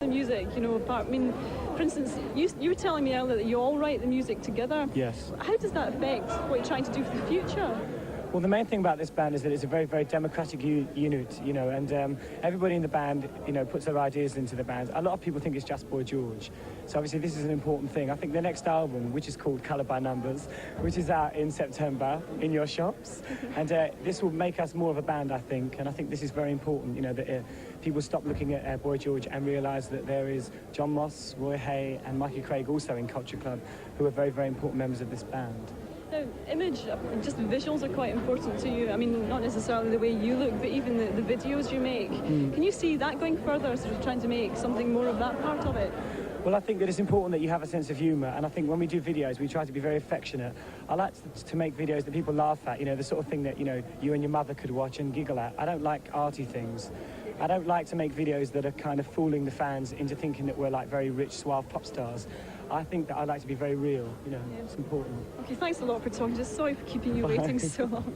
The music, you know, apart. I mean, for instance, you were telling me earlier that you all write the music together. Yes. How does that affect what you're trying to do for the future? Well, the main thing about this band is that it's a very, very democratic unit, you know, and everybody in the band, you know, puts their ideas into the band. A lot of people think it's just Boy George. So obviously this is an important thing. I think the next album, which is called Colour by Numbers, which is out in September in your shops, and this will make us more of a band, I think, and I think this is very important, you know, that people stop looking at Boy George and realise that there is John Moss, Roy Hay and Mikey Craig also in Culture Club, who are very, very important members of this band. Now, image, just the visuals are quite important to you. I mean, not necessarily the way you look, but even the videos you make. Can you see that going further, sort of trying to make something more of that part of it? Well, I think that it's important that you have a sense of humour, and I think when we do videos, we try to be very affectionate. I like to make videos that people laugh at, you know, the sort of thing that, you know, you and your mother could watch and giggle at. I don't like arty things. I don't like to make videos that are kind of fooling the fans into thinking that we're like very rich, suave pop stars. I think that I like to be very real, you know, It's important. Okay, thanks a lot for talking. Just sorry for keeping you waiting so long.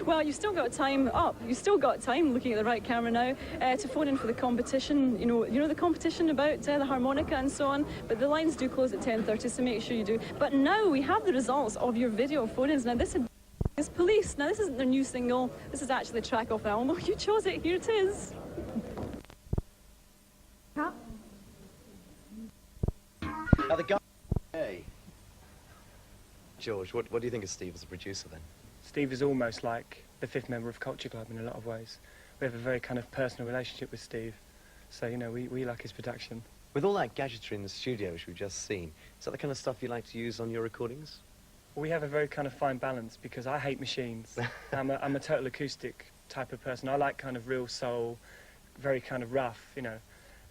Well, you've still got time You've still got time, looking at the right camera now, to phone in for the competition. You know the competition about the harmonica and so on. But the lines do close at 10:30, so make sure you do. But now we have the results of your video phone-ins. Now this is Police. Now this isn't their new single. This is actually a track off the album. Oh, you chose it. Here it is. Now the guy... Hey. George, what do you think of Steve as a producer then? Steve is almost like the fifth member of Culture Club in a lot of ways. We have a very kind of personal relationship with Steve, so, you know, we like his production. With all that gadgetry in the studio, which we've just seen, is that the kind of stuff you like to use on your recordings? We have a very kind of fine balance, because I hate machines. I'm a total acoustic type of person. I like kind of real soul, very kind of rough, you know.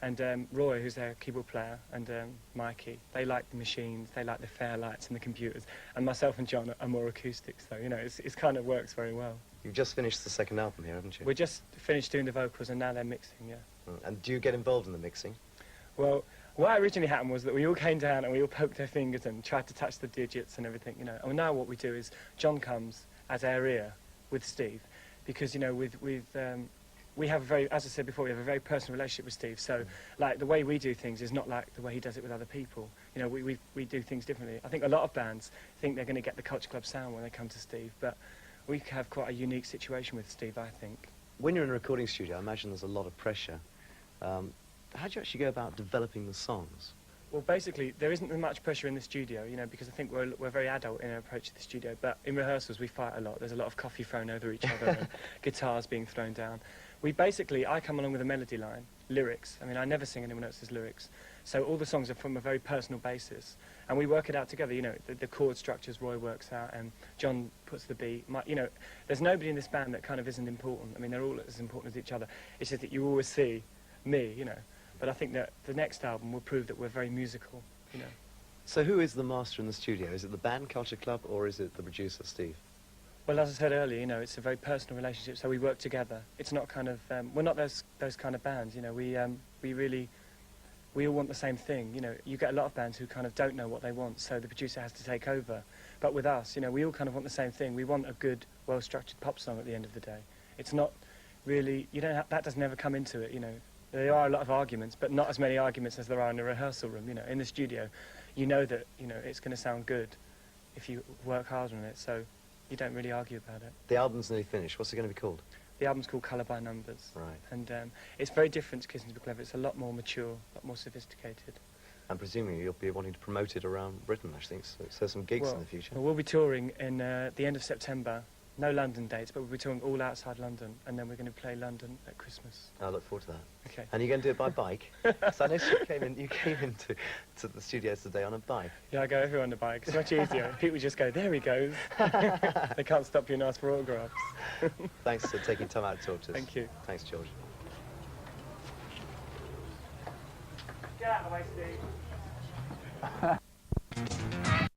And Roy, who's their keyboard player, and Mikey, they like the machines, they like the fairlights and the computers. And myself and John are more acoustic, so, you know, it's kind of works very well. You've just finished the second album here, haven't you? We just finished doing the vocals, and now they're mixing, yeah. And do you get involved in the mixing? Well, what originally happened was that we all came down and we all poked our fingers and tried to touch the digits and everything, you know. And now what we do is John comes as our ear with Steve, because, you know, we have a very, as I said before, we have a very personal relationship with Steve. So, like, the way we do things is not like the way he does it with other people. You know, we do things differently. I think a lot of bands think they're going to get the Culture Club sound when they come to Steve, but we have quite a unique situation with Steve, I think. When you're in a recording studio, I imagine there's a lot of pressure. How do you actually go about developing the songs? Well, basically, there isn't much pressure in the studio, you know, because I think we're very adult in our approach to the studio. But in rehearsals, we fight a lot. There's a lot of coffee thrown over each other and guitars being thrown down. I come along with a melody line, lyrics. I mean, I never sing anyone else's lyrics. So all the songs are from a very personal basis. And we work it out together, you know, the chord structures Roy works out and John puts the beat. You know, there's nobody in this band that kind of isn't important. I mean, they're all as important as each other. It's just that you always see me, you know. But I think that the next album will prove that we're very musical, you know. So who is the master in the studio? Is it the band, Culture Club, or is it the producer, Steve? Well, as I said earlier, you know, it's a very personal relationship, so we work together. It's not kind of, we're not those kind of bands, you know, we all want the same thing, you know. You get a lot of bands who kind of don't know what they want, so the producer has to take over. But with us, you know, we all kind of want the same thing. We want a good, well-structured pop song at the end of the day. It's not really, that doesn't ever come into it, you know. There are a lot of arguments, but not as many arguments as there are in a rehearsal room, you know. In the studio, you know that, you know, it's going to sound good if you work hard on it, so you don't really argue about it. The album's nearly finished. What's it going to be called? The album's called Colour by Numbers. Right. And it's very different to Kissing to Be Clever. It's a lot more mature, a lot more sophisticated. And presumably you'll be wanting to promote it around Britain, I think, so some gigs in the future. Well, we'll be touring in the end of September. No London dates, but we'll be touring all outside London, and then we're going to play London at Christmas. I look forward to that. Okay. And you're going to do it by bike? So I know you came into the studios today on a bike. Yeah, I go everywhere on the bike. It's much easier. People just go, there he goes. They can't stop you and ask for autographs. Thanks for taking time out to talk to us. Thank you. Thanks, George. Get out of the way, Steve.